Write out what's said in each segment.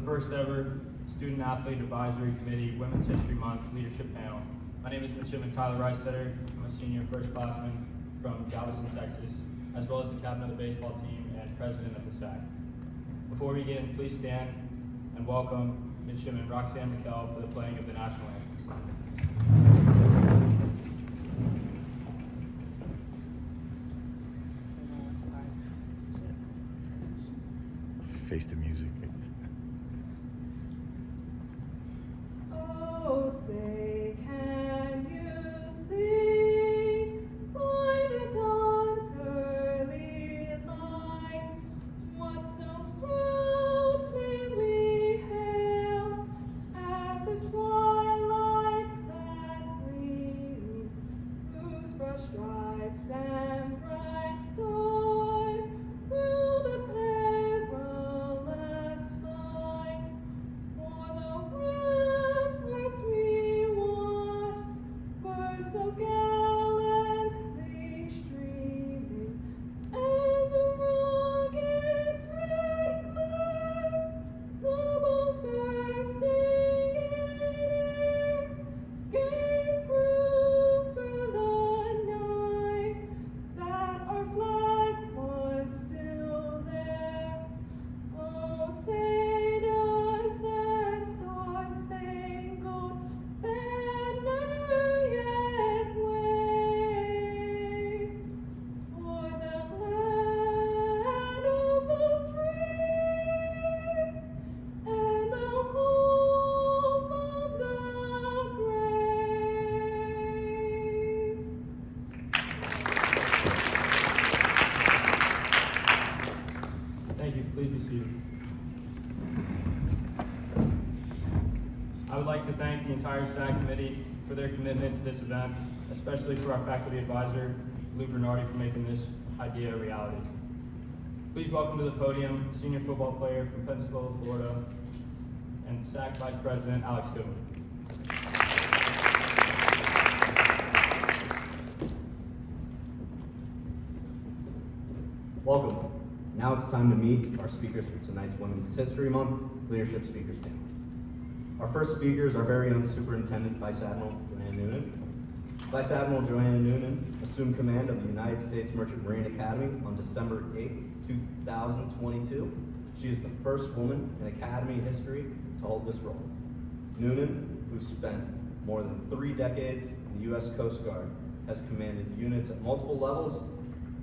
first ever Student Athlete Advisory Committee Women's History Month Leadership Panel. My name is Midshipman Tyler Reistetter. I'm a senior first classman from Galveston, Texas, as well as the captain of the baseball team and president of the SAC. Before we begin, please stand and welcome Midshipman Roxanne McKell for the playing of the national anthem. Face the music. Oh, say, can you see by the dawn's early light what so proudly we hailed at the twilight's last gleaming, whose brush stripes and bright stars through the perilous fight for the ramparts we watched were so gallantly streaming, and the rocket's red glare, the bombs bursting in air, gave proof through the night that our flag was still there. Oh, say does that star-spangled banner yet wave o'er the land of the free and the home of the brave? Thank you. Please be seated. I would like to thank the entire SAC committee for their commitment to this event, especially for our faculty advisor, Lou Bernardi, for making this idea a reality. Please welcome to the podium senior football player from Pensacola, Florida, and SAC Vice President Alex Goodwin. Welcome. Now it's time to meet our speakers for tonight's Women's History Month Leadership Speakers Panel. Our first speaker is our very own Superintendent Vice Admiral Joanna Noonan. Vice Admiral Joanna Noonan assumed command of the United States Merchant Marine Academy on December 8, 2022. She is the first woman in Academy history to hold this role. Noonan, who spent more than 3 decades in the U.S. Coast Guard, has commanded units at multiple levels,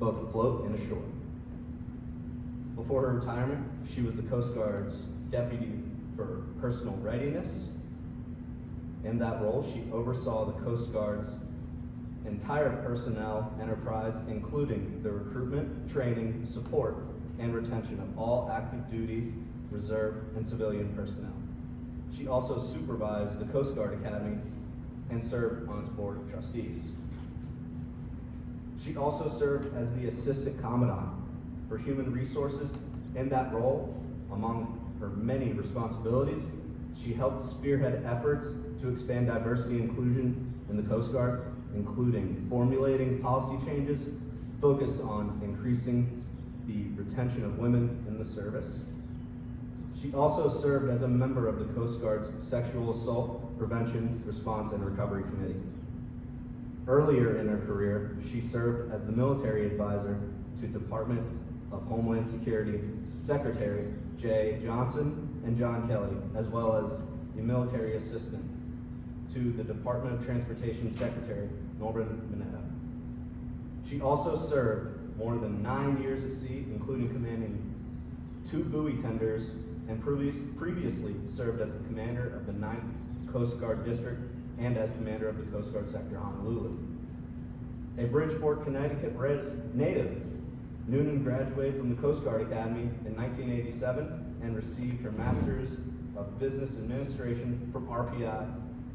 both afloat and ashore. Before her retirement, she was the Coast Guard's Deputy for Personal Readiness. In that role, she oversaw the Coast Guard's entire personnel enterprise, including the recruitment, training, support, and retention of all active duty, reserve, and civilian personnel. She also supervised the Coast Guard Academy and served on its board of trustees. She also served as the Assistant Commandant for Human Resources. In that role, among her many responsibilities, she helped spearhead efforts to expand diversity and inclusion in the Coast Guard, including formulating policy changes focused on increasing the retention of women in the service. She also served as a member of the Coast Guard's Sexual Assault Prevention, Response, and Recovery Committee. Earlier in her career, she served as the military advisor to Department of Homeland Security Secretary Jay Johnson and John Kelly, as well as the military assistant to the Department of Transportation Secretary Norman Mineta. She also served more than 9 years at sea, including commanding 2 buoy tenders, and previously served as the commander of the 9th Coast Guard District and as commander of the Coast Guard Sector Honolulu. A Bridgeport, Connecticut native, Noonan graduated from the Coast Guard Academy in 1987 and received her Master's of Business Administration from RPI.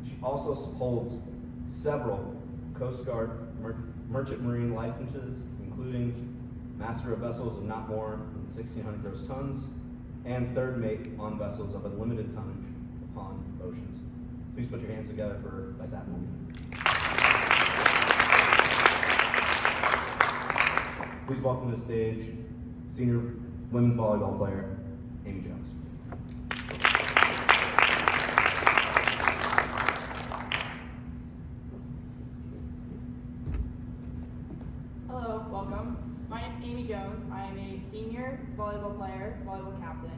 She also holds several Coast Guard Merchant Marine licenses, including Master of Vessels of not more than 1,600 gross tons, and third mate on vessels of unlimited tonnage upon oceans. Please put your hands together for Vice Admiral. Please welcome to the stage senior women's volleyball player, Amy Jones. volleyball player, volleyball captain,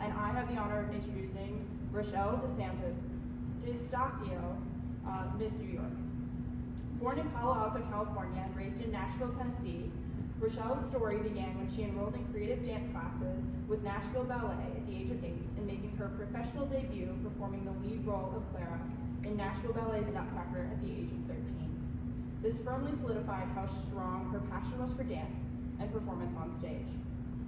and I have the honor of introducing Rochelle DiStasio, Miss New York. Born in Palo Alto, California, and raised in Nashville, Tennessee, Rochelle's story began when she enrolled in creative dance classes with Nashville Ballet at the age of 8 and making her professional debut performing the lead role of Clara in Nashville Ballet's Nutcracker at the age of 13. This firmly solidified how strong her passion was for dance and performance on stage.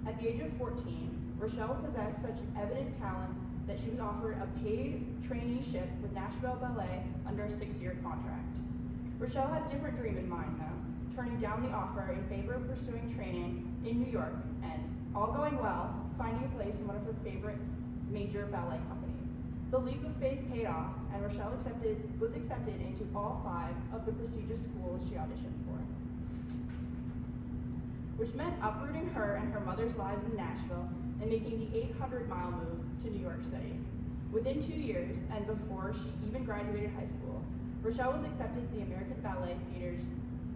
At the age of 14, Rochelle possessed such evident talent that she was offered a paid traineeship with Nashville Ballet under a 6-year contract. Rochelle had a different dream in mind though, turning down the offer in favor of pursuing training in New York and, all going well, finding a place in one of her favorite major ballet companies. The leap of faith paid off, and Rochelle was accepted into all 5 of the prestigious schools she auditioned for, which meant uprooting her and her mother's lives in Nashville and making the 800-mile move to New York City. Within 2 years, and before she even graduated high school, Rochelle was accepted to the American Ballet Theater's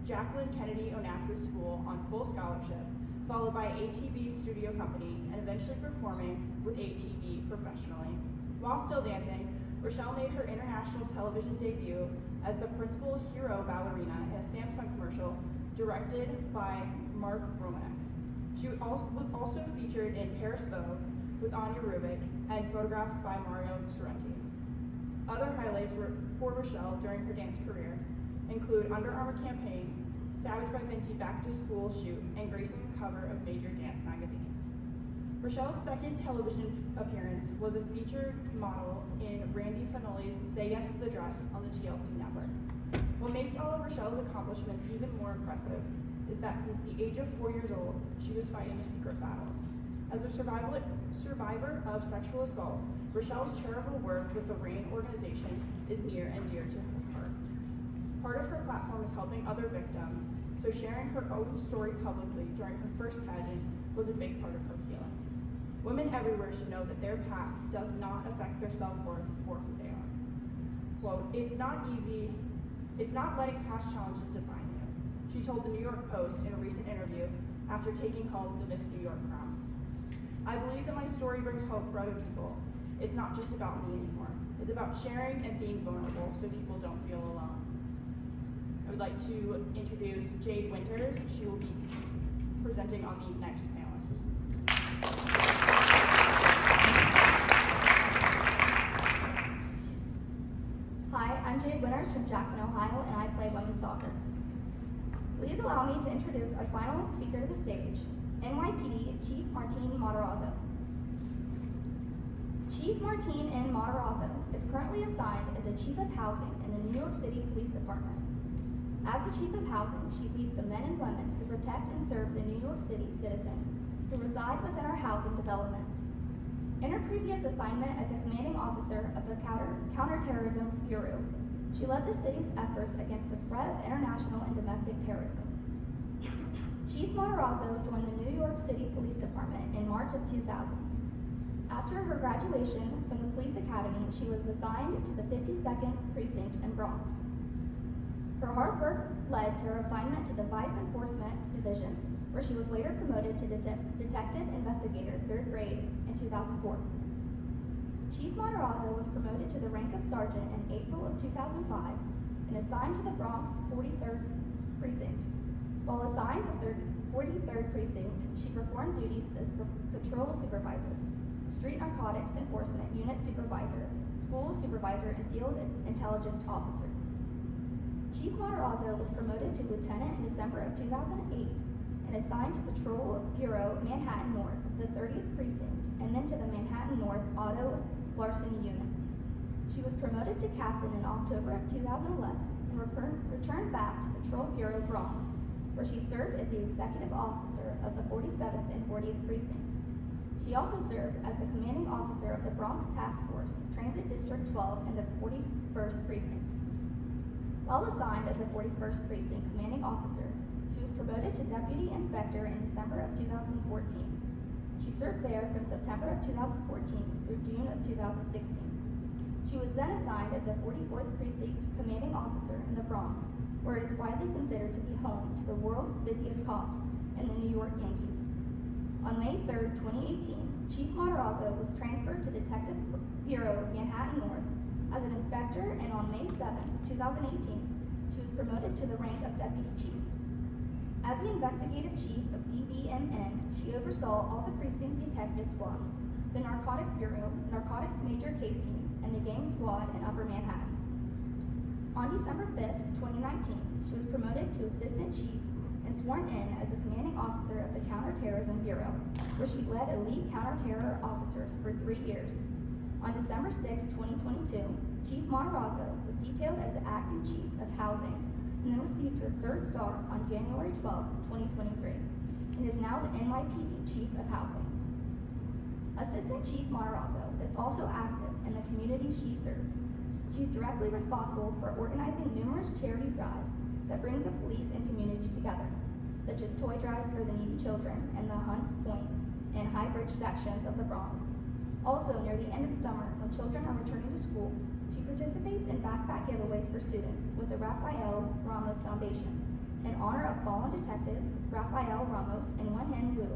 Jacqueline Kennedy Onassis School on full scholarship, followed by ATB Studio Company, and eventually performing with ATB professionally. While still dancing, Rochelle made her international television debut as the principal hero ballerina in a Samsung commercial directed by Mark Romanek. She was also featured in Paris Vogue with Anya Rubik and photographed by Mario Sorrenti. Other highlights for Rochelle during her dance career include Under Armour campaigns, Savage by Fenty Back to School shoot, and gracing the cover of major dance magazines. Rochelle's second television appearance was a featured model in Randy Fanoli's Say Yes to the Dress on the TLC network. What makes all of Rochelle's accomplishments even more impressive is that since the age of 4 years old, she was fighting a secret battle. As a survivor of sexual assault, Rochelle's charitable work with the RAIN organization is near and dear to her heart. Part of her platform is helping other victims, so sharing her own story publicly during her first pageant was a big part of her healing. Women everywhere should know that their past does not affect their self-worth or who they are. Quote, it's not letting past challenges define you, she told the New York Post in a recent interview after taking home the Miss New York crown. I believe that my story brings hope for other people. It's not just about me anymore. It's about sharing and being vulnerable so people don't feel alone. I would like to introduce Jade Winters. She will be presenting on the next panelist. Hi, I'm Jade Winters from Jackson, Ohio, and I play women's soccer. Please allow me to introduce our final speaker to the stage, NYPD Chief Martine Matarazzo. Chief Martine N. Matarazzo is currently assigned as a Chief of Housing in the New York City Police Department. As the Chief of Housing, she leads the men and women who protect and serve the New York City citizens who reside within our housing developments. In her previous assignment as a commanding officer of the Counterterrorism Bureau, she led the city's efforts against the threat of international and domestic terrorism. Chief Matarazzo joined the New York City Police Department in March of 2000. After her graduation from the police academy, she was assigned to the 52nd Precinct in Bronx. Her hard work led to her assignment to the Vice Enforcement Division, where she was later promoted to Detective Investigator 3rd grade in 2004. Chief Matarazzo was promoted to the rank of Sergeant in April of 2005 and assigned to the Bronx 43rd Precinct. While assigned the 43rd Precinct, she performed duties as patrol supervisor, street narcotics enforcement unit supervisor, school supervisor, and field intelligence officer. Chief Matarazzo was promoted to lieutenant in December of 2008 and assigned to Patrol Bureau Manhattan North, the 30th Precinct, and then to the Manhattan North Auto Larceny Unit. She was promoted to captain in October of 2011 and returned back to Patrol Bureau Bronx, where she served as the executive officer of the 47th and 40th Precinct. She also served as the commanding officer of the Bronx Task Force, Transit District 12, and the 41st Precinct. While assigned as the 41st Precinct commanding officer, she was promoted to deputy inspector in December of 2014. She served there from September of 2014 through June of 2016. She was then assigned as the 44th Precinct commanding officer in the Bronx, where it is widely considered to be home to the world's busiest cops and the New York Yankees. On May 3rd, 2018, Chief Matarazzo was transferred to Detective Bureau, Manhattan North as an inspector, and on May 7th, 2018, she was promoted to the rank of Deputy Chief. As the investigative chief of DBMN, she oversaw all the precinct detective squads, the Narcotics Bureau, Narcotics Major Case Team, and the Gang Squad in Upper Manhattan. On December 5th, 2019, she was promoted to Assistant Chief and sworn in as a commanding officer of the Counterterrorism Bureau, where she led elite counterterror officers for 3 years. On December 6, 2022, Chief Matarazzo was detailed as the acting chief of housing and then received her 3rd star on January 12, 2023, and is now the NYPD Chief of Housing. Assistant Chief Matarazzo is also active in the community she serves. She's directly responsible for organizing numerous charity drives that brings the police and community together, such as toy drives for the needy children in the Hunts Point and High Bridge sections of the Bronx. Also, near the end of summer, when children are returning to school, she participates in backpack giveaways for students with the Rafael Ramos Foundation in honor of fallen detectives Rafael Ramos and Wen-Hen Wu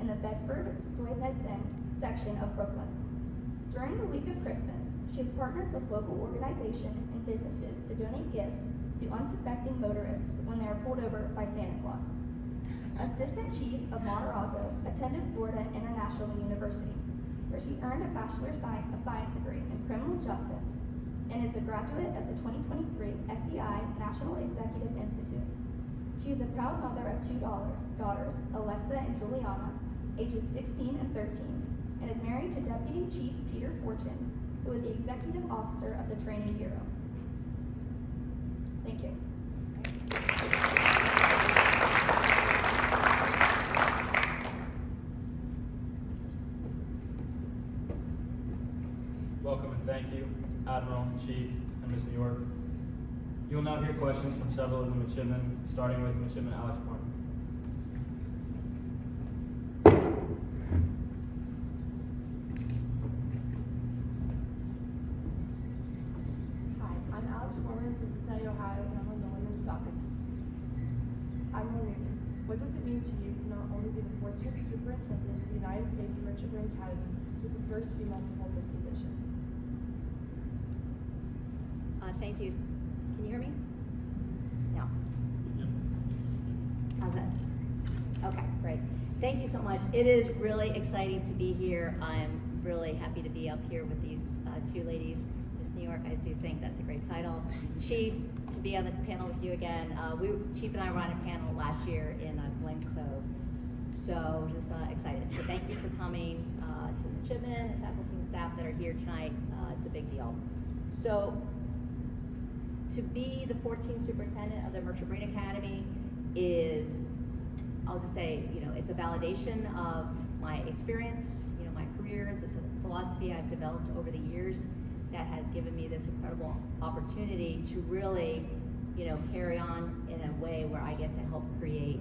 in the Bedford-Stuyvesant section of Brooklyn. During the week of Christmas, she has partnered with local organizations and businesses to donate gifts to unsuspecting motorists when they are pulled over by Santa Claus. Assistant Chief of Matarazzo attended Florida International University, where she earned a Bachelor of Science degree in Criminal Justice and is a graduate of the 2023 FBI National Executive Institute. She is a proud mother of 2 daughters, Alexa and Juliana, ages 16 and 13, and is married to Deputy Chief Peter Fortune, who is the Executive Officer of the Training Bureau. Thank you. Welcome and thank you, Admiral, Chief, and Miss New York. You will now hear questions from several of the midshipmen, starting with Midshipman Alex Bourne. Hi, I'm Alex Foreman from Cincinnati, Ohio, and I'm on the women's soccer team. I'm wondering, what does it mean to you to not only be the 14th superintendent of the United States Merchant Marine Academy, but the first female to hold this position? Thank you. Can you hear me? No. How's this? Okay, great. Thank you so much. It is really exciting to be here. I'm really happy to be up here with these 2 ladies. Miss New York, I do think that's a great title. Chief, to be on the panel with you again. Chief and I were on a panel last year in Glen Cove. So just excited. So thank you for coming to the midshipmen and faculty and staff that are here tonight. It's a big deal. So to be the 14th superintendent of the Merchant Marine Academy is, I'll just say, it's a validation of my experience, my career, the philosophy I've developed over the years that has given me this incredible opportunity to really, carry on in a way where I get to help create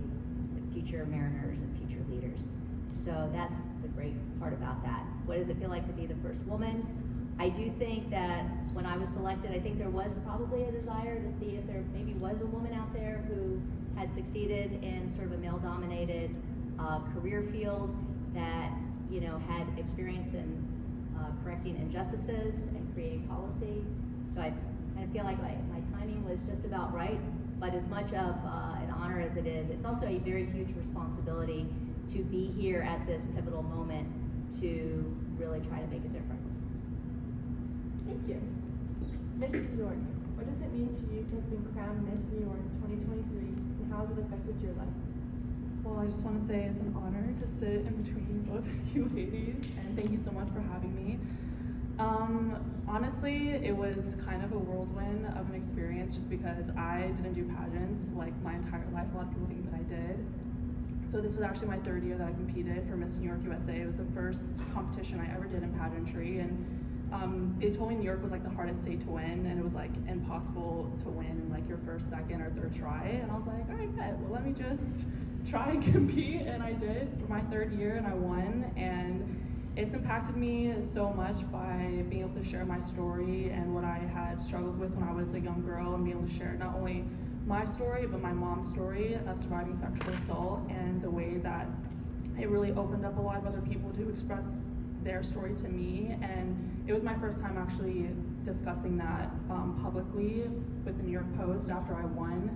the future mariners and future leaders. So that's the great part about that. What does it feel like to be the first woman? I do think that when I was selected, I think there was probably a desire to see if there maybe was a woman out there who had succeeded in sort of a male-dominated career field that, had experience in correcting injustices and creating policy. So I kind of feel like my timing was just about right, but as much of an honor as it is, it's also a very huge responsibility to be here at this pivotal moment to really try to make a difference. Thank you. Miss New York, what does it mean to you to have been crowned Miss New York 2023, and how has it affected your life? Well, I just want to say it's an honor to sit in between both of you ladies, and thank you so much for having me. Honestly, it was kind of a whirlwind of an experience just because I didn't do pageants like my entire life. A lot of people think that I did. So this was actually my 3rd year that I competed for Miss New York USA. It was the first competition I ever did in pageantry, and it told me New York was like the hardest state to win, and it was like impossible to win in like your first, second, or third try. And I was like, all right, bet. Well, let me just try and compete, and I did for my 3rd year, and I won. And it's impacted me so much by being able to share my story and what I had struggled with when I was a young girl, and being able to share not only my story, but my mom's story of surviving sexual assault, and the way that it really opened up a lot of other people to express their story to me, and it was my first time actually discussing that publicly with the New York Post after I won,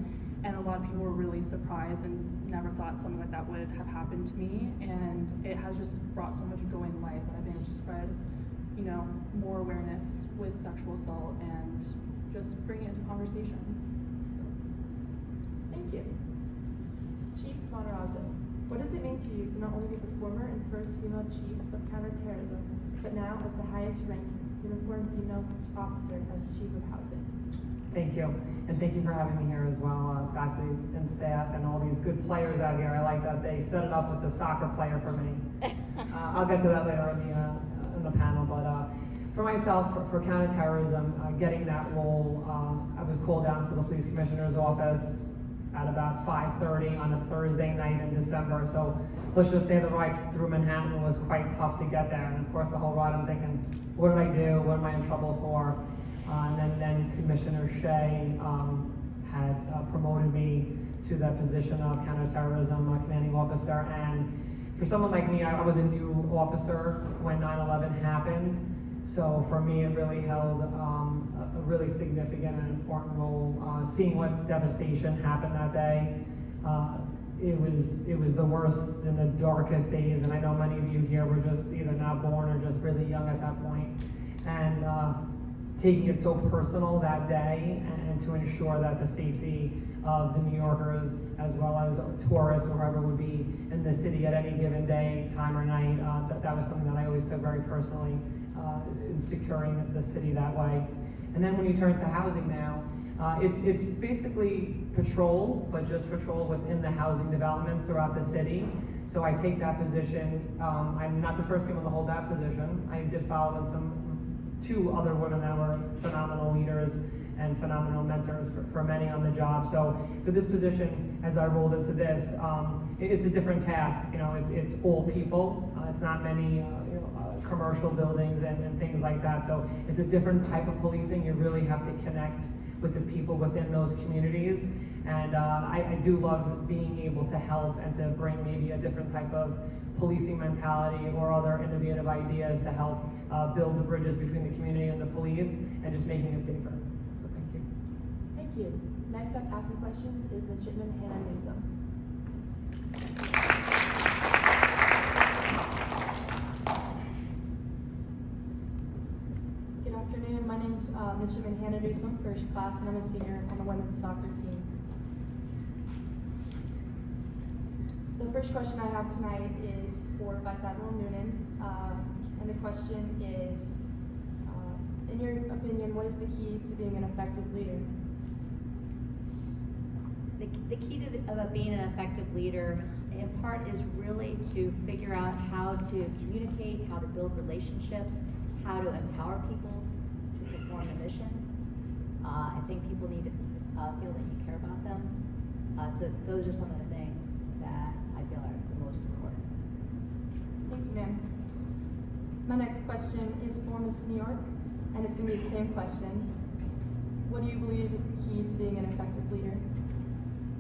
and a lot of people were really surprised and never thought something like that would have happened to me, and it has just brought so much joy in life that I've been able to spread, you know, more awareness with sexual assault and just bring it into conversation. Thank you. Chief Matarazzo, what does it mean to you to not only be the former and first female chief of counterterrorism, but now as the highest ranked uniformed female officer as chief of housing? Thank you, and thank you for having me here as well, faculty and staff and all these good players out here. I like that they set it up with the soccer player for me. I'll get to that later in the panel, but for myself, for counterterrorism, getting that role, I was called down to the police commissioner's office at about 5:30 on a Thursday night in December. So let's just say the ride through Manhattan was quite tough to get there. And of course, the whole ride, I'm thinking, what did I do? What am I in trouble for? And then Commissioner Shea had promoted me to that position of counterterrorism commanding officer. And for someone like me, I was a new officer when 9/11 happened. So for me, it really held a really significant and important role. Seeing what devastation happened that day, it was the worst in the darkest days. And I know many of you here were just either not born or just really young at that point. And taking it so personal that day, and to ensure that the safety of the New Yorkers as well as tourists or whoever would be in the city at any given day, time or night, that was something that I always took very personally, in securing the city that way. And then when you turn to housing now, it's basically patrol, but just patrol within the housing developments throughout the city. So I take that position. I'm not the first female to hold that position. I did follow in two other women that were phenomenal leaders and phenomenal mentors for many on the job. So for this position, as I rolled into this, it's a different task. You know, it's all people. It's not many commercial buildings and things like that. So it's a different type of policing. You really have to connect with the people within those communities. And I do love being able to help and to bring maybe a different type of policing mentality or other innovative ideas to help build the bridges between the community and the police and just making it safer. So thank you. Thank you. Next up asking questions is Midshipman Hannah Newsom. Good afternoon. My name is Midshipman Hannah Newsom, first class, and I'm a senior on the women's soccer team. The first question I have tonight is for Vice Admiral Noonan, and the question is, in your opinion, what is the key to being an effective leader? The key to being an effective leader, in part, is really to figure out how to communicate, how to build relationships, how to empower people to perform a mission. I think people need to feel that you care about them. So those are some of the things that I feel are the most important. Thank you, ma'am. My next question is for Miss New York, and it's going to be the same question. What do you believe is the key to being an effective leader?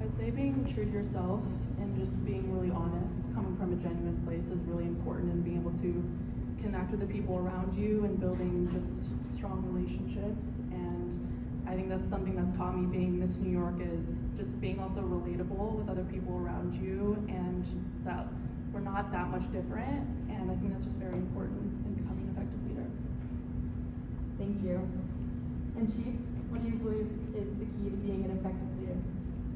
I'd say being true to yourself and just being really honest, coming from a genuine place is really important, and being able to connect with the people around you and building just strong relationships. And I think that's something that's taught me being Miss New York, is just being also relatable with other people around you, and that we're not that much different. And I think that's just very important in becoming an effective leader. Thank you. And Chief, what do you believe is the key to being an effective leader?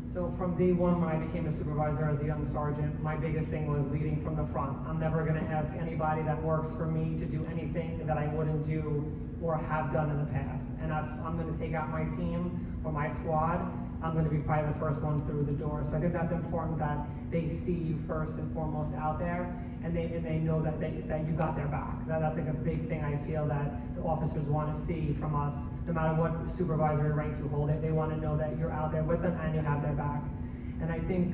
So from day one, when I became a supervisor as a young sergeant, my biggest thing was leading from the front. I'm never going to ask anybody that works for me to do anything that I wouldn't do or have done in the past. And if I'm going to take out my team or my squad, I'm going to be probably the first one through the door. So I think that's important, that they see you first and foremost out there, and they know that you got their back. That's like a big thing I feel that the officers want to see from us. No matter what supervisory rank you hold, they want to know that you're out there with them and you have their back. And I think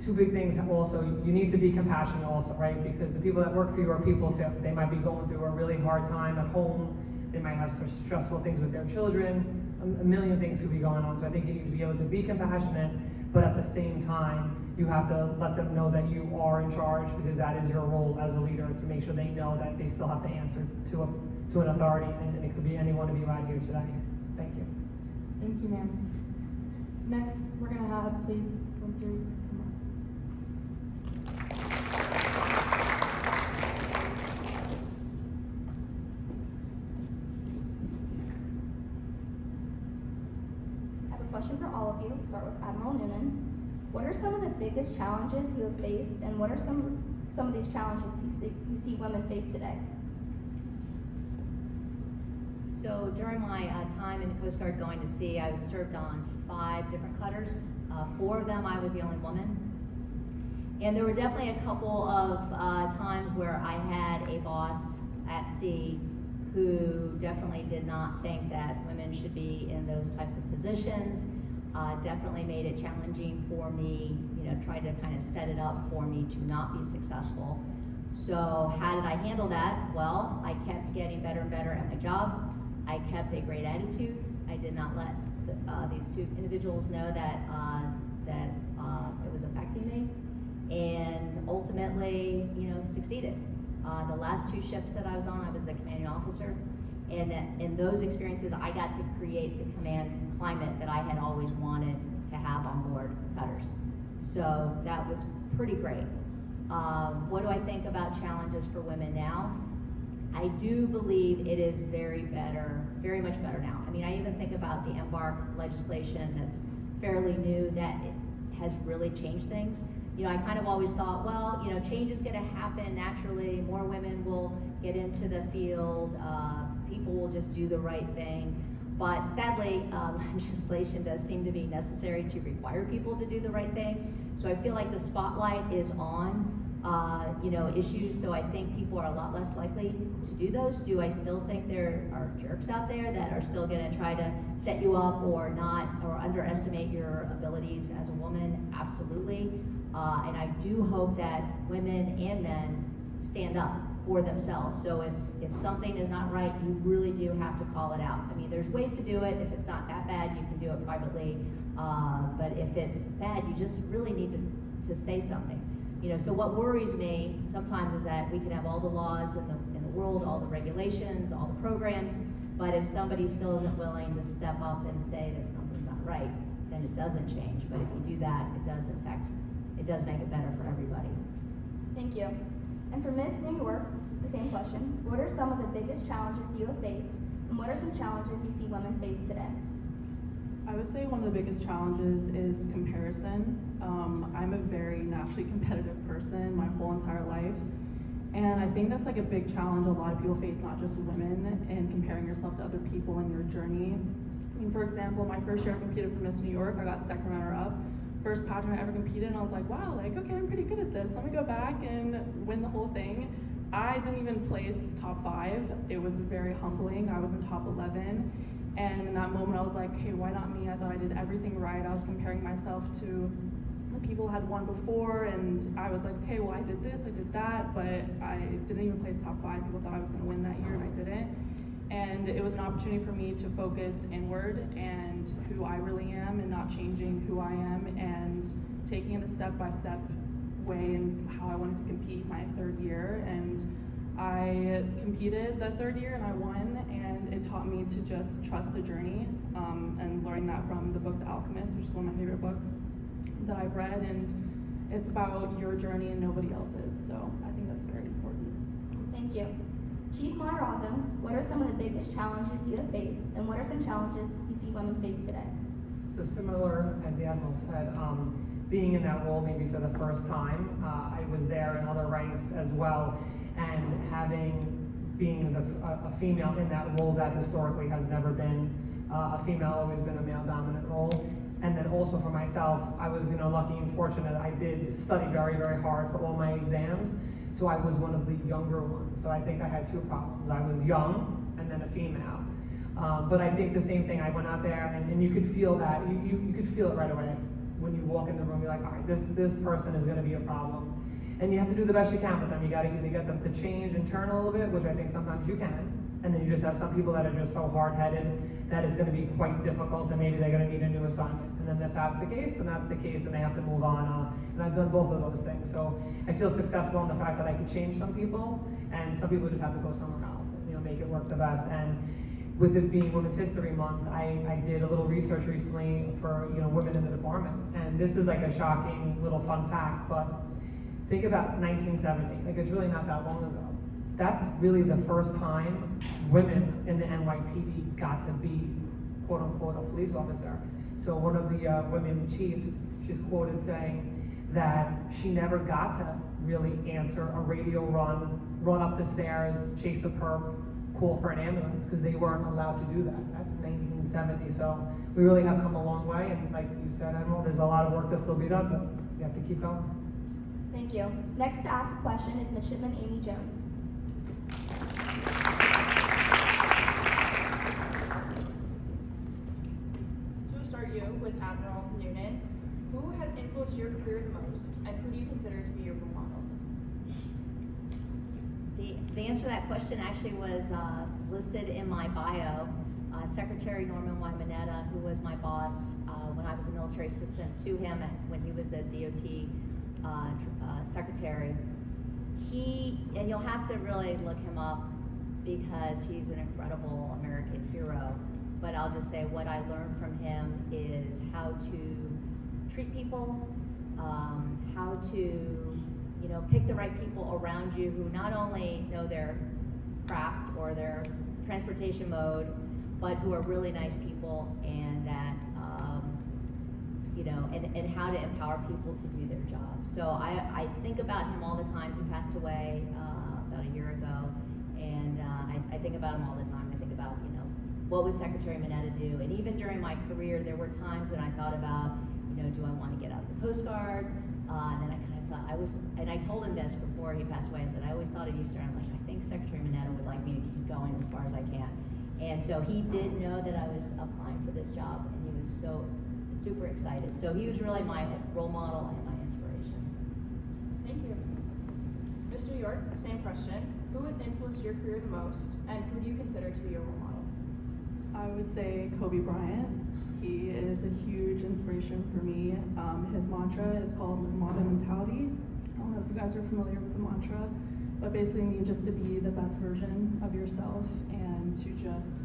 two big things also, you need to be compassionate also, right? Because the people that work for you are people too. They might be going through a really hard time at home. They might have some stressful things with their children. A million things could be going on. So I think you need to be able to be compassionate, but at the same time, you have to let them know that you are in charge, because that is your role as a leader, to make sure they know that they still have to answer to an authority, and it could be any one of you out here today. Thank you. Thank you, ma'am. Next, we're gonna have Lee Winters come up. I have a question for all of you. We'll start with Admiral Noonan. What are some of the biggest challenges you have faced, and what are some of these challenges you see women face today? So during my time in the Coast Guard going to sea, I was served on 5 different cutters. 4 of them I was the only woman. And there were definitely a couple of times where I had a boss at sea who definitely did not think that women should be in those types of positions. Definitely made it challenging for me, tried to kind of set it up for me to not be successful. So how did I handle that? Well, I kept getting better and better at my job. I kept a great attitude. I did not let these 2 individuals know that it was affecting me, and ultimately, succeeded. The last 2 ships that I was on, I was the commanding officer, and in those experiences, I got to create the command climate that I had always wanted to have on board cutters. So that was pretty great. What do I think about challenges for women now? I do believe it is very much better now. I mean, I even think about the embark legislation that's fairly new, that it has really changed things. I kind of always thought, well, change is gonna happen naturally, more women will get into the field, people will just do the right thing. But sadly, legislation does seem to be necessary to require people to do the right thing. So I feel like the spotlight is on issues, so I think people are a lot less likely to do those. Do I still think there are jerks out there that are still gonna try to set you up or not, or underestimate your abilities as a woman? Absolutely. And I do hope that women and men stand up for themselves. So if something is not right, you really do have to call it out. I mean, there's ways to do it. If it's not that bad, you can do it privately. But if it's bad, you just really need to say something. So what worries me sometimes is that we can have all the laws in the world, all the regulations, all the programs, but if somebody still isn't willing to step up and say that something's not right, then it doesn't change. But if you do that, it does make it better for everybody. Thank you. And for Miss New York, the same question. What are some of the biggest challenges you have faced, and what are some challenges you see women face today? I would say one of the biggest challenges is comparison. I'm a very naturally competitive person my whole entire life. And I think that's like a big challenge a lot of people face, not just women, in comparing yourself to other people in your journey. I mean, for example, my first year I competed for Miss New York, I got second runner-up. First pageant I ever competed in, I was like, wow, okay, I'm pretty good at this. Let me go back and win the whole thing. I didn't even place top 5. It was very humbling. I was in top 11. And in that moment I was like, hey, why not me? I thought I did everything right. I was comparing myself to the people who had won before, and I was like, okay, well, I did this, I did that, but I didn't even place top 5. People thought I was gonna win that year, and I didn't. And it was an opportunity for me to focus inward and who I really am, and not changing who I am, and taking it a step-by-step way in how I wanted to compete my 3rd year. And I competed that 3rd year and I won, and it taught me to just trust the journey, and learning that from the book The Alchemist, which is one of my favorite books that I've read, and it's about your journey and nobody else's, so I think that's very important. Thank you. Chief Matarazzo, what are some of the biggest challenges you have faced, and what are some challenges you see women face today? So similar, as the Admiral said, being in that role maybe for the first time, I was there in other ranks as well, and being a female in that role that historically has never been a female, always been a male dominant role. And then also for myself, I was lucky and fortunate. I did study very, very hard for all my exams, so I was one of the younger ones. So I think I had 2 problems. I was young and then a female. But I think the same thing, I went out there and you could feel that, you could feel it right away. When you walk in the room, you're like, all right, this person is gonna be a problem. And you have to do the best you can with them. You gotta either get them to change and turn a little bit, which I think sometimes you can, and then you just have some people that are just so hard-headed that it's gonna be quite difficult, and maybe they're gonna need a new assignment. And then if that's the case, then that's the case, and they have to move on. And I've done both of those things. So I feel successful in the fact that I could change some people, and some people just have to go somewhere else and, make it work the best. And with it being Women's History Month, I did a little research recently for, women in the department. And this is like a shocking little fun fact, but think about 1970, like it's really not that long ago. That's really the first time women in the NYPD got to be, quote unquote, a police officer. So one of the women chiefs, she's quoted saying that she never got to really answer a radio run up the stairs, chase a perp, call for an ambulance, because they weren't allowed to do that. That's 1970, so we really have come a long way, and like you said, Admiral, there's a lot of work to still be done, but we have to keep going. Thank you. Next to ask a question is Midshipman Amy Jones. To start you with Admiral Noonan, who has influenced your career the most, and who do you consider to be your role model? The answer to that question actually was listed in my bio. Secretary Norman Y. Mineta, who was my boss when I was a military assistant to him when he was the DOT secretary. And you'll have to really look him up because he's an incredible American hero. But I'll just say what I learned from him is how to treat people, how to pick the right people around you who not only know their craft or their transportation mode, but who are really nice people, and that, and how to empower people to do their job. So I think about him all the time. He passed away about a year ago, and I think about him all the time. I think about, what would Secretary Mineta do? And even during my career, there were times that I thought about, do I want to get out of the Coast Guard? And then I kind of thought, and I told him this before he passed away, I said, I always thought of you, sir. I'm like, I think Secretary Mineta would like me to keep going as far as I can. And so he did know that I was applying for this job, and he was so super excited. So he was really my role model and my inspiration. Thank you. Miss New York, same question. Who has influenced your career the most, and who do you consider to be your role model? I would say Kobe Bryant. He is a huge inspiration for me. His mantra is called Mamba Mentality. I don't know if you guys are familiar with the mantra, but basically means just to be the best version of yourself and to just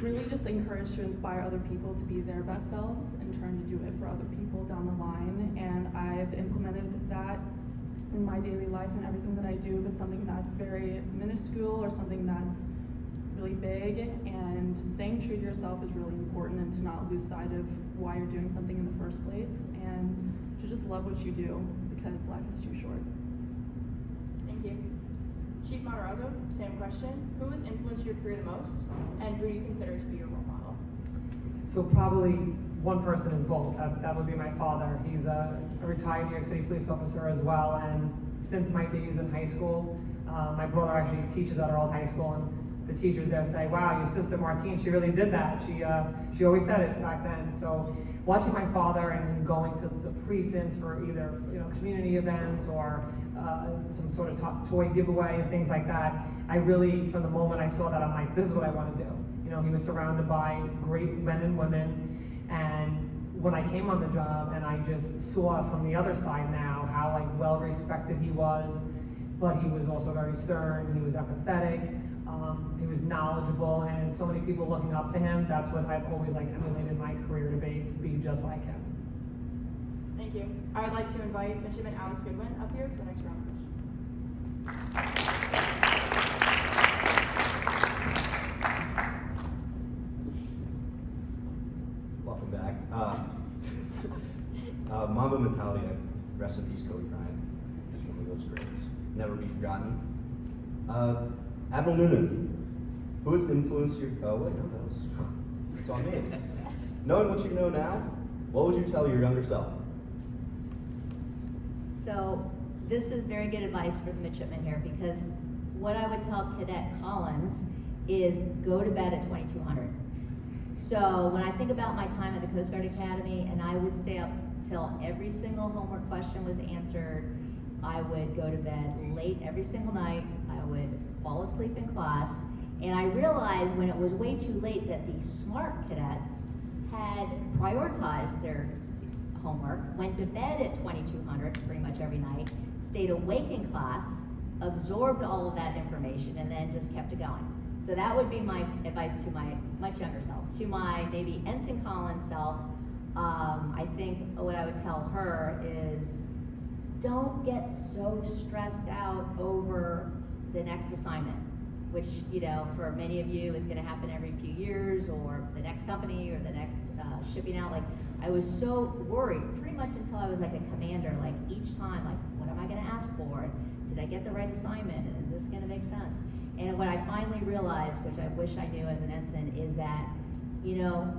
really just encourage to inspire other people to be their best selves and trying to do it for other people down the line. And I've implemented that in my daily life and everything that I do. If it's something that's very minuscule or something that's really big, and staying true to yourself is really important, and to not lose sight of why you're doing something in the first place, and to just love what you do because life is too short. Thank you. Chief Matarazzo, same question. Who has influenced your career the most, and who do you consider to be your role model? So probably one person is both. That would be my father. He's a retired New York City police officer as well, and since my days in high school, my brother actually teaches at our old high school, and the teachers there say, wow, your sister Martine, she really did that. She always said it back then. So watching my father and him going to the precincts for either community events or some sort of toy giveaway and things like that, I really, from the moment I saw that, I'm like, this is what I want to do. He was surrounded by great men and women, and when I came on the job and I just saw from the other side now how well respected he was, but he was also very stern, he was empathetic, he was knowledgeable, and so many people looking up to him. That's what I've always emulated my career to be just like him. Thank you. I would like to invite Midshipman Alex Goodwin up here for the next round of questions. Welcome back. Mamba Mentality, rest in peace, Kobe Bryant. Just one of those greats. Never be forgotten. Admiral Noonan, who has influenced your, oh wait, no, it's on me. Knowing what you know now, what would you tell your younger self? So this is very good advice for the midshipmen here, because what I would tell Cadet Collins is go to bed at 2200. So when I think about my time at the Coast Guard Academy, and I would stay up till every single homework question was answered, I would go to bed late every single night. I would fall asleep in class. And I realized when it was way too late that the smart cadets had prioritized their homework, went to bed at 2200 pretty much every night, stayed awake in class, absorbed all of that information, and then just kept it going. So that would be my advice to my much younger self. To my maybe Ensign Collins self, I think what I would tell her is don't get so stressed out over the next assignment, which, you know, for many of you is gonna happen every few years, or the next company, or the next shipping out. Like, I was so worried pretty much until I was like a commander, like each time, like, what am I gonna ask for? Did I get the right assignment? And is this gonna make sense? And what I finally realized, which I wish I knew as an ensign, is that, you know,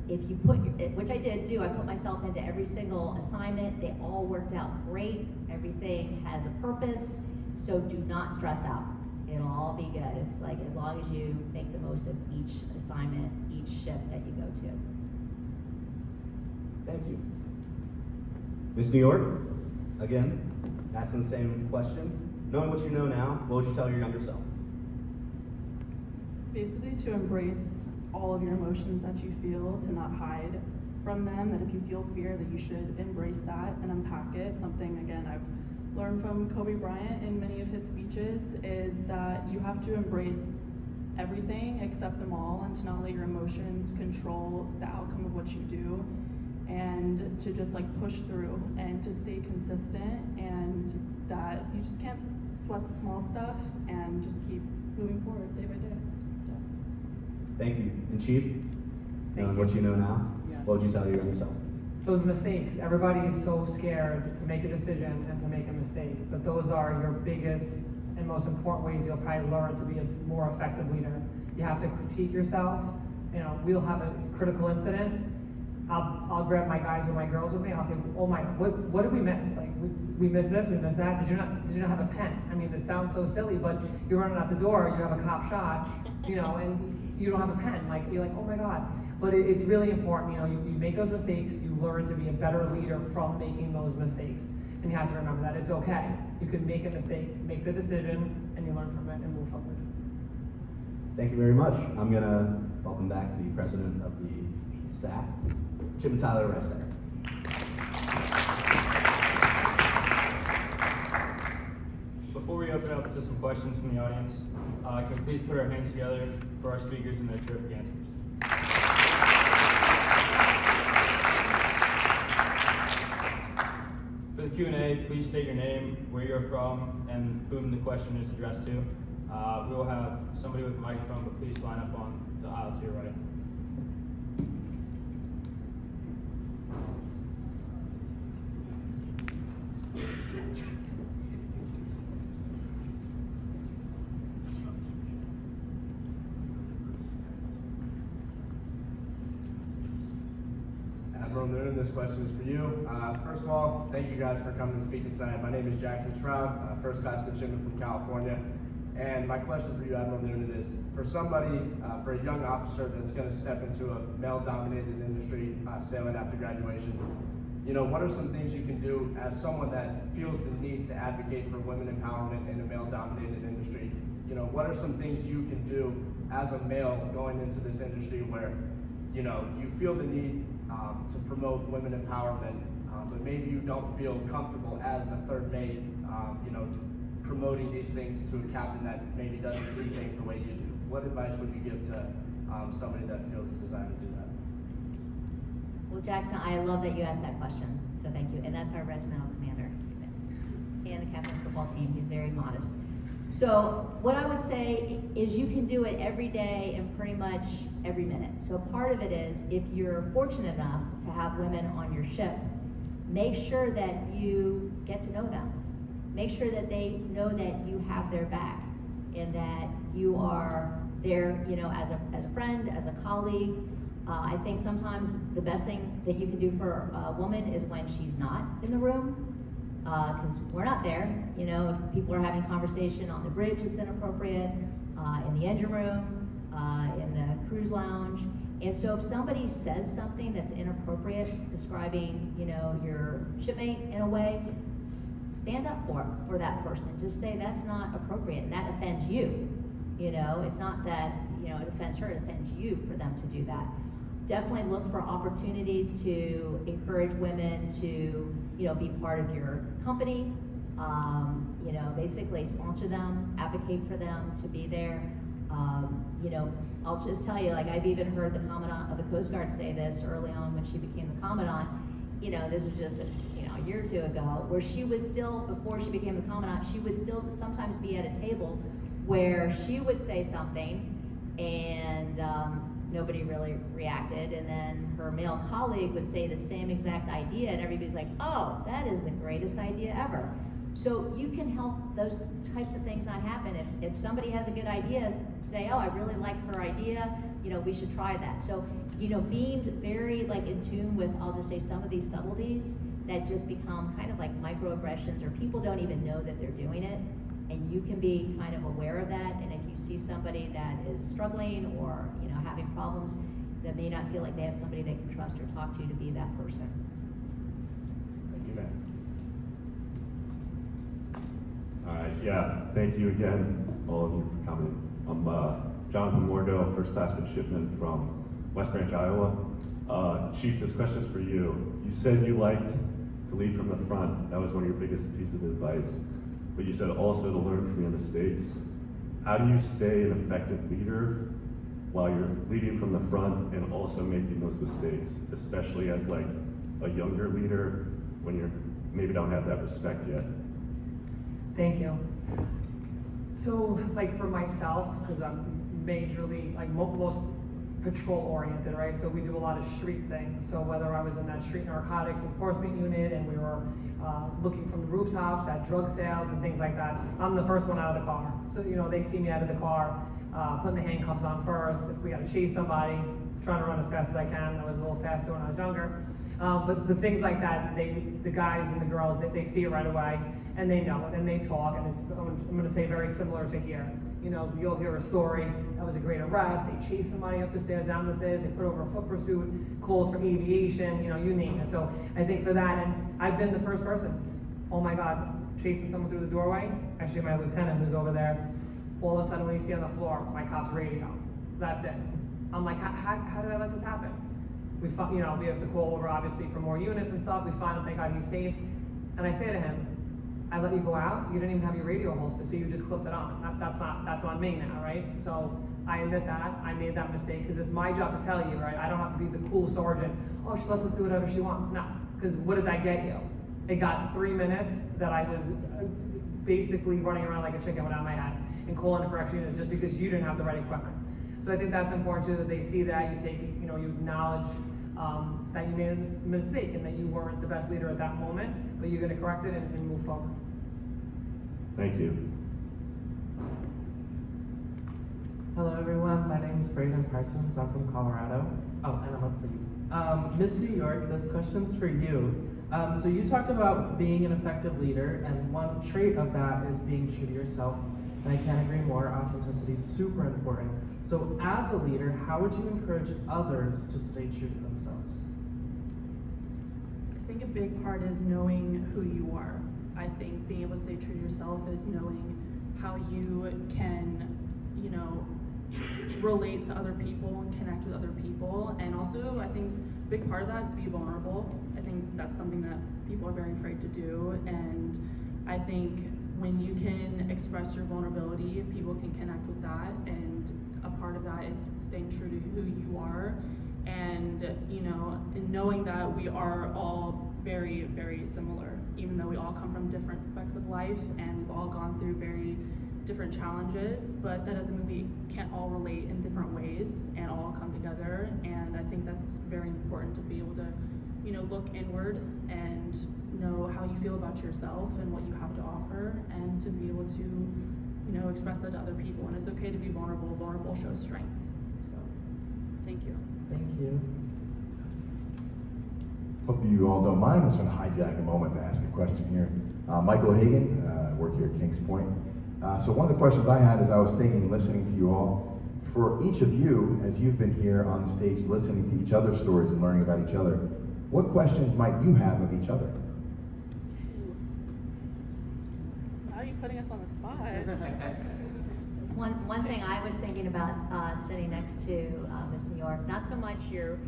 if you put, which I did do, I put myself into every single assignment. They all worked out great. Everything has a purpose. So do not stress out. It'll all be good. It's like, as long as you make the most of each assignment, each ship that you go to. Thank you. Miss New York, again, asking the same question. Knowing what you know now, what would you tell your younger self? Basically to embrace all of your emotions that you feel, to not hide from them, that if you feel fear, that you should embrace that and unpack it. Something, again, I've learned from Kobe Bryant in many of his speeches is that you have to embrace everything, accept them all, and to not let your emotions control the outcome of what you do, and to just like push through and to stay consistent, and that you just can't sweat the small stuff and just keep moving forward day by day. So. Thank you. And Chief, knowing what you know now, Yes. what would you tell your younger self? Those mistakes, everybody is so scared to make a decision and to make a mistake, but those are your biggest and most important ways you'll probably learn to be a more effective leader. You have to critique yourself. You know, we'll have a critical incident. I'll grab my guys or my girls with me. I'll say, oh my, what did we miss? Like, we missed this, we missed that. Did you not have a pen? I mean, it sounds so silly, but you're running out the door, you have a cop shot, you know, and you don't have a pen. Like, you're like, oh my God. But it's really important, you know, you make those mistakes, you learn to be a better leader from making those mistakes. And you have to remember that it's okay. You can make a mistake, make the decision, and you learn from it and move forward. Thank you very much. I'm gonna welcome back the president of the SAP, Jim and Tyler Rester. Before we open up to some questions from the audience, can we please put our hands together for our speakers and their terrific answers? For the Q&A, please state your name, where you're from, and whom the question is addressed to. We will have somebody with a microphone, but please line up on the aisle to your right. Admiral Noonan, this question is for you. First of all, thank you guys for coming and speaking tonight. My name is Jackson Shroud, first class midshipman from California. And my question for you, Admiral Noonan, is for somebody, for a young officer that's going to step into a male-dominated industry sailing after graduation, you know, what are some things you can do as someone that feels the need to advocate for women empowerment in a male-dominated industry? You know, what are some things you can do as a male going into this industry where, you know, you feel the need to promote women empowerment, but maybe you don't feel comfortable as the third mate, you know, promoting these things to a captain that maybe doesn't see things the way you do? What advice would you give to somebody that feels the desire to do that? Well, Jackson, I love that you asked that question, so thank you. And that's our regimental commander and the captain of the football team. He's very modest. So what I would say is you can do it every day and pretty much every minute. So part of it is, if you're fortunate enough to have women on your ship, make sure that you get to know them. Make sure that they know that you have their back and that you are there, you know, as a friend, as a colleague. I think sometimes the best thing that you can do for a woman is when she's not in the room, because we're not there. You know, if people are having a conversation on the bridge, it's inappropriate, in the engine room, in the cruise lounge. And so if somebody says something that's inappropriate, describing, you know, your shipmate in a way, stand up for that person. Just say that's not appropriate and that offends you. You know, it's not that, you know, it offends her, it offends you for them to do that. Definitely look for opportunities to encourage women to, you know, be part of your company. You know, basically sponsor them, advocate for them to be there. You know, I'll just tell you, like, I've even heard the Commandant of the Coast Guard say this early on when she became the Commandant. You know, this was just a year or two ago, where she was still, before she became the Commandant, she would still sometimes be at a table where she would say something and nobody really reacted, and then her male colleague would say the same exact idea, and everybody's like, oh, that is the greatest idea ever. So you can help those types of things not happen. If somebody has a good idea, say, oh, I really like her idea, you know, we should try that. So, you know, being very like in tune with, I'll just say, some of these subtleties that just become kind of like microaggressions, or people don't even know that they're doing it, and you can be kind of aware of that. And if you see somebody that is struggling or, you know, having problems, that may not feel like they have somebody they can trust or talk to be that person. Thank you, ma'am. Yeah, thank you again, all of you, for coming. I'm Jonathan Mordo, first class midshipman from West Branch, Iowa. Chief, this question's for you. You said you liked to lead from the front. That was one of your biggest pieces of advice. But you said also to learn from your mistakes. How do you stay an effective leader while you're leading from the front and also making those mistakes, especially as like a younger leader when you maybe don't have that respect yet? Thank you. So, like for myself, because I'm majorly, like most patrol oriented, right? So we do a lot of street things. So whether I was in that street narcotics enforcement unit and we were looking from the rooftops at drug sales and things like that, I'm the first one out of the car. So, you know, they see me out of the car, putting the handcuffs on first. If we got to chase somebody, trying to run as fast as I can. I was a little faster when I was younger. But the things like that, the guys and the girls, they see it right away, and they know it, and they talk, and I'm going to say very similar to here. You know, you'll hear a story, that was a great arrest, they chased somebody up the stairs, down the stairs, they put over a foot pursuit, calls for aviation, you know, you name it. So I think for that, and I've been the first person, oh my God, chasing someone through the doorway, actually my lieutenant who's over there, all of a sudden when you see on the floor, my cop's radio, that's it. I'm like, how did I let this happen? We have to call over obviously for more units and stuff, we find him, thank God he's safe, and I say to him, I let you go out, you didn't even have your radio holster, so you just clipped it on. That's on me now, right? So I admit that, I made that mistake, because it's my job to tell you, right? I don't have to be the cool sergeant, oh, she lets us do whatever she wants. No, because what did that get you? It got 3 minutes that I was basically running around like a chicken without my hat and calling for extra units just because you didn't have the right equipment. So I think that's important too, that they see that, you take, you know, you acknowledge that you made a mistake and that you weren't the best leader at that moment, but you're going to correct it and move forward. Thank you. Hello everyone, my name is Braden Parsons, I'm from Colorado. Oh, and I'm a plebe. Miss New York, this question's for you. So you talked about being an effective leader, and one trait of that is being true to yourself, and I can't agree more, authenticity is super important. So as a leader, how would you encourage others to stay true to themselves? I think a big part is knowing who you are. I think being able to stay true to yourself is knowing how you can, you know, relate to other people and connect with other people. And also, I think a big part of that is to be vulnerable. I think that's something that people are very afraid to do. And I think when you can express your vulnerability, people can connect with that. And a part of that is staying true to who you are. And, you know, and knowing that we are all very, very similar, even though we all come from different aspects of life and we've all gone through very different challenges, but that doesn't mean we can't all relate in different ways and all come together. And I think that's very important to be able to, you know, look inward and know how you feel about yourself and what you have to offer, and to be able to, you know, express that to other people. And it's okay to be vulnerable. Vulnerable shows strength. So, thank you. Thank you. Hope you all don't mind. I'm just going to hijack a moment to ask a question here. Michael Hagan, I work here at Kings Point. So one of the questions I had as I was thinking, listening to you all, for each of you, as you've been here on the stage listening to each other's stories and learning about each other, what questions might you have of each other? on the spot. One thing I was thinking about sitting next to Miss New York, not so much your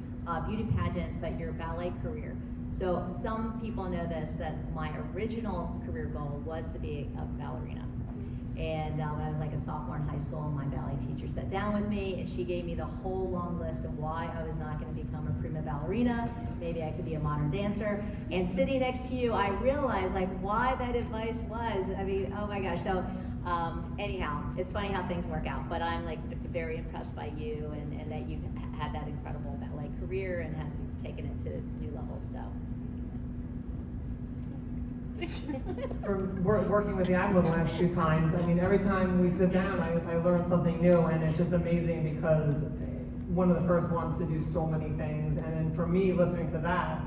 beauty pageant, but your ballet career. So some people know this, that my original career goal was to be a ballerina. And when I was like a sophomore in high school, my ballet teacher sat down with me and she gave me the whole long list of why I was not going to become a prima ballerina. Maybe I could be a modern dancer. And sitting next to you, I realized like why that advice was. I mean, oh my gosh. So anyhow, it's funny how things work out, but I'm like very impressed by you and that you've had that incredible ballet career and has taken it to new levels. So. From working with the Admiral the last few times, I mean, every time we sit down, I learn something new, and it's just amazing because one of the first ones to do so many things, and then for me, listening to that,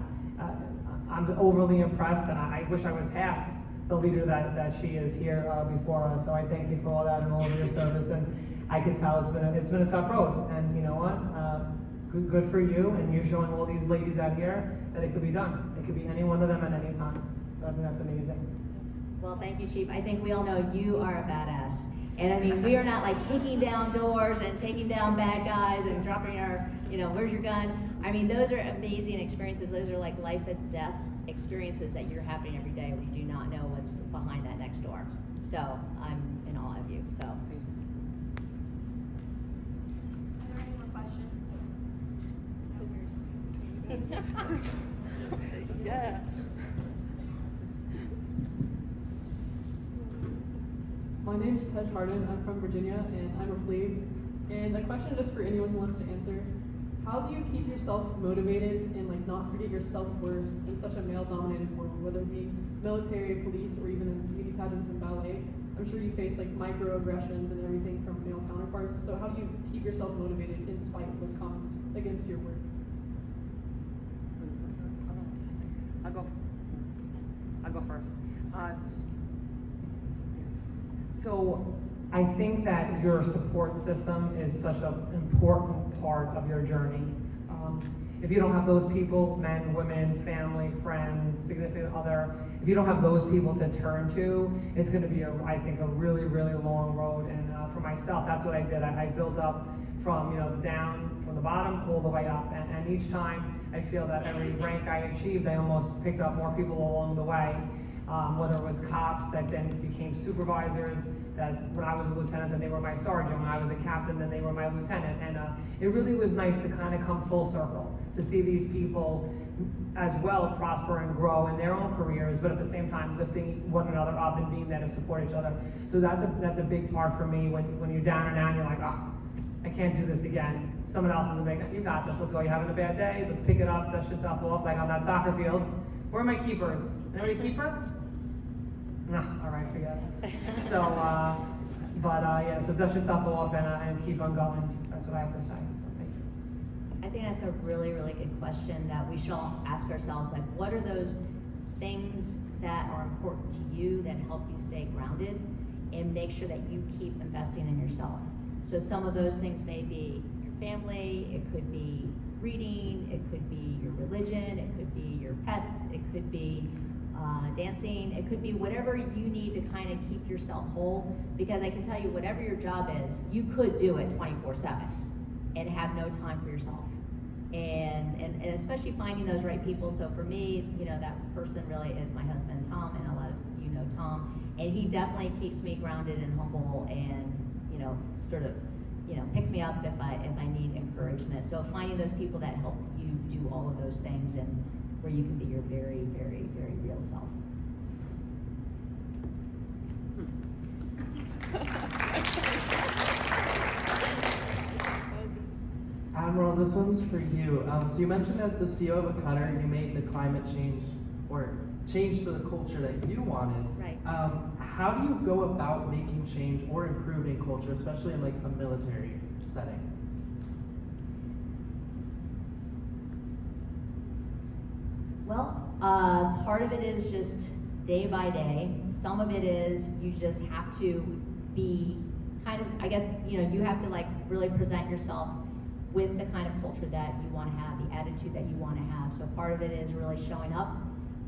I'm overly impressed, and I wish I was half the leader that she is here before us. So I thank you for all that and all of your service, and I can tell it's been a tough road, and you know what? Good for you, and you're showing all these ladies out here that it could be done. It could be any one of them at any time. I think that's amazing. Well, thank you, Chief. I think we all know you are a badass. And I mean, we are not like kicking down doors and taking down bad guys and dropping our, where's your gun? I mean, those are amazing experiences. Those are like life and death experiences that you're having every day where you do not know what's behind that next door. So I'm in awe of you. So. Are there any more questions? Yeah. My name is Ted Harden. I'm from Virginia, and I'm a plebe. And a question just for anyone who wants to answer: how do you keep yourself motivated and like not forget your self-worth in such a male-dominated world, whether it be military, police, or even in beauty pageants and ballet? I'm sure you face like microaggressions and everything from male counterparts. So how do you keep yourself motivated in spite of those comments against your work? I'll go first. So I think that your support system is such an important part of your journey. If you don't have those people, men, women, family, friends, significant other, if you don't have those people to turn to, it's going to be, I think, a really, really long road. And for myself, that's what I did. I built up from, down from the bottom all the way up. And each time I feel that every rank I achieved, I almost picked up more people along the way. Whether it was cops that then became supervisors, that when I was a lieutenant, then they were my sergeant. When I was a captain, then they were my lieutenant. And it really was nice to kind of come full circle, to see these people as well prosper and grow in their own careers, but at the same time lifting one another up and being there to support each other. So that's a big part for me when you're down and out, you're like, oh, I can't do this again. Someone else is like, you got this, let's go, you're having a bad day, let's pick it up, dust your stuff off, like on that soccer field. Where are my keepers? Anybody keeper? No, all right, forget it. So, yeah, so dust yourself off and keep on going. That's what I have to say. So thank you. I think that's a really, really good question that we should all ask ourselves, like, what are those things that are important to you that help you stay grounded and make sure that you keep investing in yourself? So some of those things may be your family, it could be reading, it could be your religion, it could be your pets, it could be dancing, it could be whatever you need to kind of keep yourself whole, because I can tell you whatever your job is, you could do it 24/7 and have no time for yourself. And especially finding those right people. So for me, that person really is my husband, Tom, and a lot of you know Tom, and he definitely keeps me grounded and humble and, sort of, picks me up if I need encouragement. So finding those people that help you do all of those things and where you can be your very, very, very real self. Admiral, this one's for you. So you mentioned as the CEO of a cutter, you made the climate change or change to the culture that you wanted. Right. How do you go about making change or improving culture, especially in like a military setting? Well, part of it is just day by day. Some of it is you just have to be kind of, I guess, you have to like really present yourself with the kind of culture that you want to have, the attitude that you want to have. So part of it is really showing up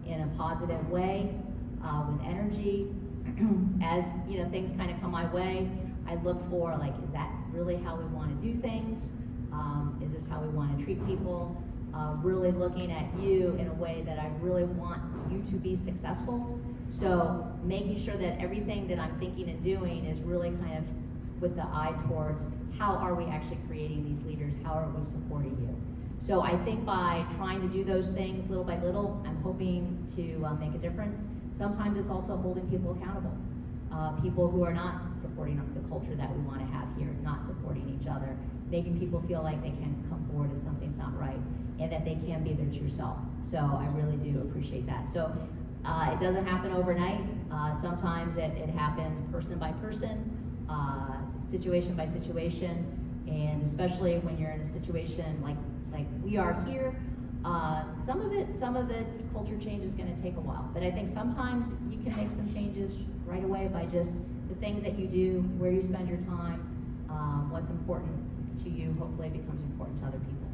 in a positive way, with energy, as things kind of come my way, I look for like, is that really how we want to do things? Is this how we want to treat people? Really looking at you in a way that I really want you to be successful. So making sure that everything that I'm thinking and doing is really kind of with the eye towards how are we actually creating these leaders? How are we supporting you? So I think by trying to do those things little by little, I'm hoping to make a difference. Sometimes it's also holding people accountable. People who are not supporting the culture that we want to have here, not supporting each other, making people feel like they can come forward if something's not right, and that they can be their true self. So I really do appreciate that. So it doesn't happen overnight. Sometimes it happens person by person, situation by situation, and especially when you're in a situation like we are here, some of the culture change is going to take a while. But I think sometimes you can make some changes right away by just the things that you do, where you spend your time, what's important to you hopefully becomes important to other people.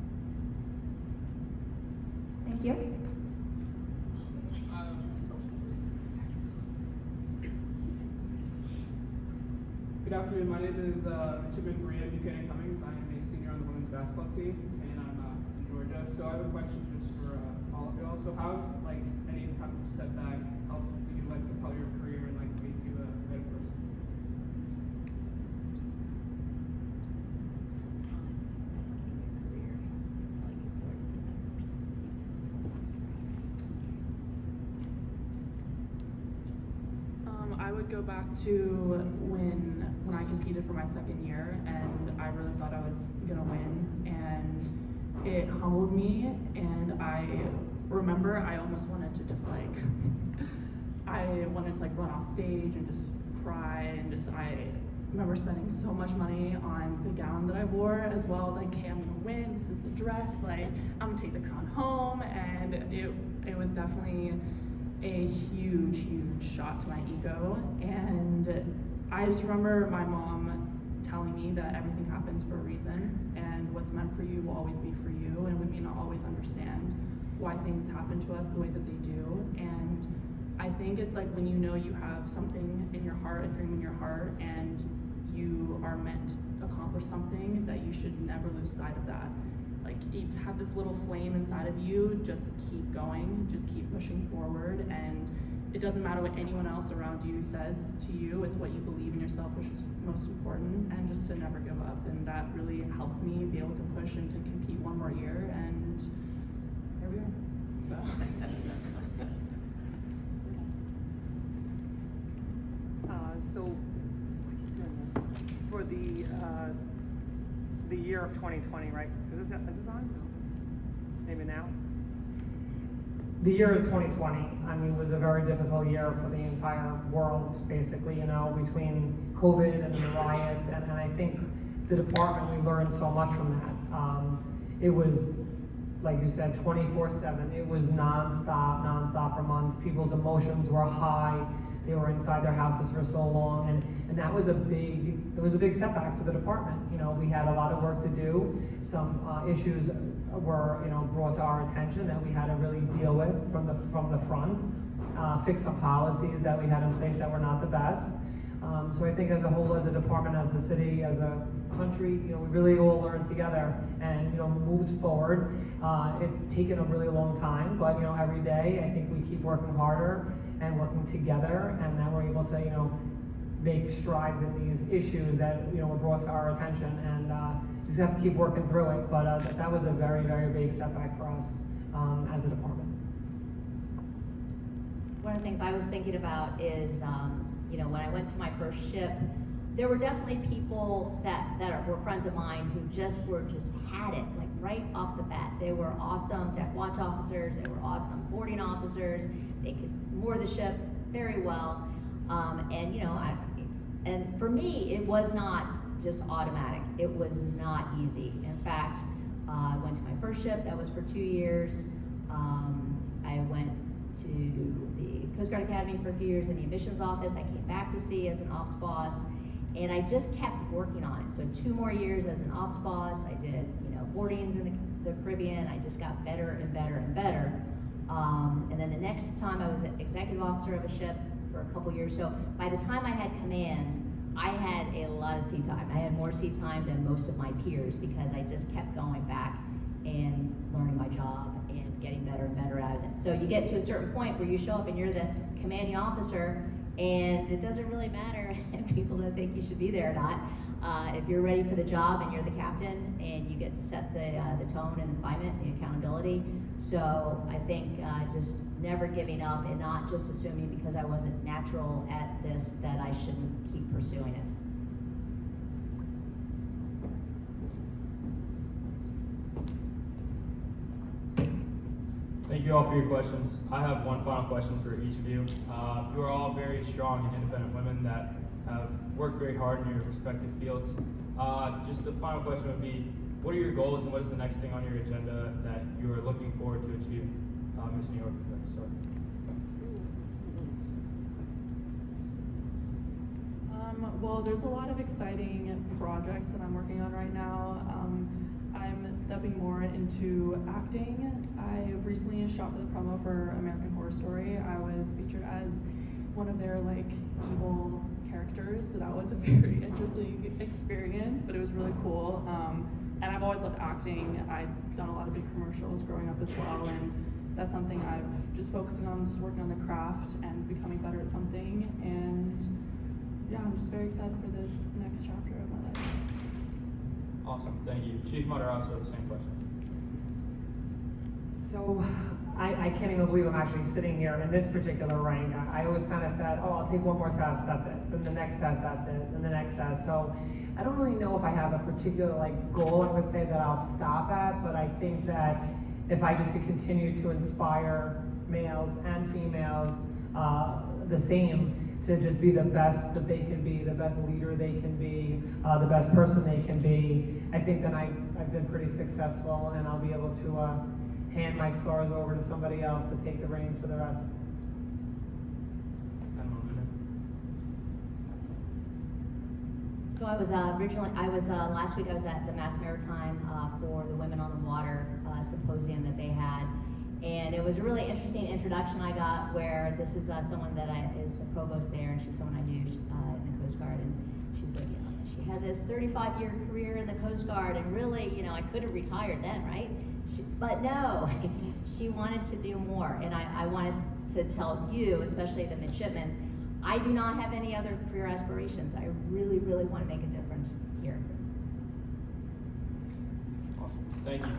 Thank you. Good afternoon. My name is Midshipman Maria Buchanan Cummings. I am a senior on the women's basketball team, and I'm in Georgia. So I have a question just for all of y'all. So how, like, any type of setback help you propel your career and make you a better person? I would go back to when I competed for my second year, and I really thought I was gonna win, and it humbled me, and I remember I almost wanted to just I wanted to run off stage and just cry, and I remember spending so much money on the gown that I wore, as well as okay, I'm gonna win, this is the dress, I'm gonna take the crown home, and it was definitely a huge shot to my ego. And I just remember my mom telling me that everything happens for a reason, and what's meant for you will always be for you, and we may not always understand why things happen to us the way that they do. And I think it's like when you know you have something in your heart, a dream in your heart, and you are meant to accomplish something, that you should never lose sight of that. You have this little flame inside of you, just keep going, just keep pushing forward, and it doesn't matter what anyone else around you says to you, it's what you believe in yourself which is most important, and just to never give up. And that really helped me be able to push and to compete one more year, and here we are. So for the year of 2020, right? Is this on? Maybe now? The year of 2020, was a very difficult year for the entire world, basically, between COVID and the riots, and I think the department, we learned so much from that. It was, like you said, 24/7. It was nonstop for months. People's emotions were high. They were inside their houses for so long, and that was a big setback for the department. We had a lot of work to do. Some issues were, brought to our attention that we had to really deal with from the front. Fix some policies that we had in place that were not the best. So I think as a whole, as a department, as a city, as a country, we really all learned together and moved forward. It's taken a really long time, but every day I think we keep working harder and working together, and then we're able to make strides in these issues that were brought to our attention, and we just have to keep working through it. But that was a very, very big setback for us as a department. One of the things I was thinking about is, when I went to my first ship, there were definitely people that were friends of mine who just had it, right off the bat. They were awesome deck watch officers, they were awesome boarding officers, they could moor the ship very well. And for me, it was not just automatic. It was not easy. In fact, I went to my first ship, that was for 2 years. I went to the Coast Guard Academy for a few years in the admissions office. I came back to sea as an ops boss, and I just kept working on it. So 2 more years as an ops boss. I did, boardings in the Caribbean. I just got better and better and better. And then the next time I was an executive officer of a ship for a couple years. So by the time I had command, I had a lot of seat time. I had more seat time than most of my peers because I just kept going back and learning my job and getting better and better at it. So you get to a certain point where you show up and you're the commanding officer, and it doesn't really matter if people don't think you should be there or not. If you're ready for the job and you're the captain and you get to set the tone and the climate and the accountability. So I think just never giving up and not just assuming because I wasn't natural at this that I shouldn't keep pursuing it. Thank you all for your questions. I have one final question for each of you. You are all very strong and independent women that have worked very hard in your respective fields. Just the final question would be, what are your goals and what is the next thing on your agenda that you are looking forward to achieve? Miss New York, sorry. Well, there's a lot of exciting projects that I'm working on right now. I'm stepping more into acting. I recently shot for the promo for American Horror Story. I was featured as one of their evil characters, so that was a very interesting experience, but it was really cool. And I've always loved acting. I've done a lot of big commercials growing up as well, and that's something I've just focusing on, just working on the craft and becoming better at something. And yeah, I'm just very excited for this next chapter of my life. Awesome, thank you. Chief Matarazzo, the same question. So I can't even believe I'm actually sitting here in this particular rank. I always kind of said, oh, I'll take one more test, that's it. Then the next test, that's it. Then the next test. So I don't really know if I have a particular goal I would say that I'll stop at, but I think that if I just could continue to inspire males and females the same, to just be the best that they can be, the best leader they can be, the best person they can be, I think then I've been pretty successful, and I'll be able to hand my stars over to somebody else to take the reins for the rest. So I was last week I was at the Mass Maritime for the Women on the Water symposium that they had. And it was a really interesting introduction I got where this is someone that is the provost there, and she's someone I knew in the Coast Guard, and she's like, she had this 35-year career in the Coast Guard, and really, I could have retired then, right? But no, she wanted to do more, and I wanted to tell you, especially the midshipmen, I do not have any other career aspirations. I really, really want to make a difference here. Awesome, thank you.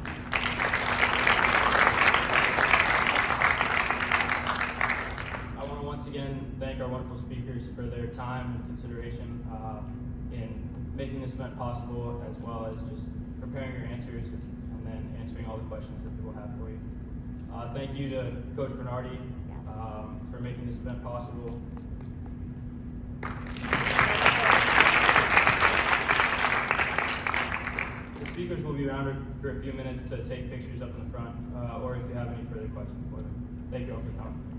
Once again, thank our wonderful speakers for their time and consideration in making this event possible, as well as just preparing your answers and then answering all the questions that people have for you. Thank you to Coach Bernardi for making this event possible. The speakers will be around for a few minutes to take pictures up in the front, or if you have any further questions for them. Thank you all for coming.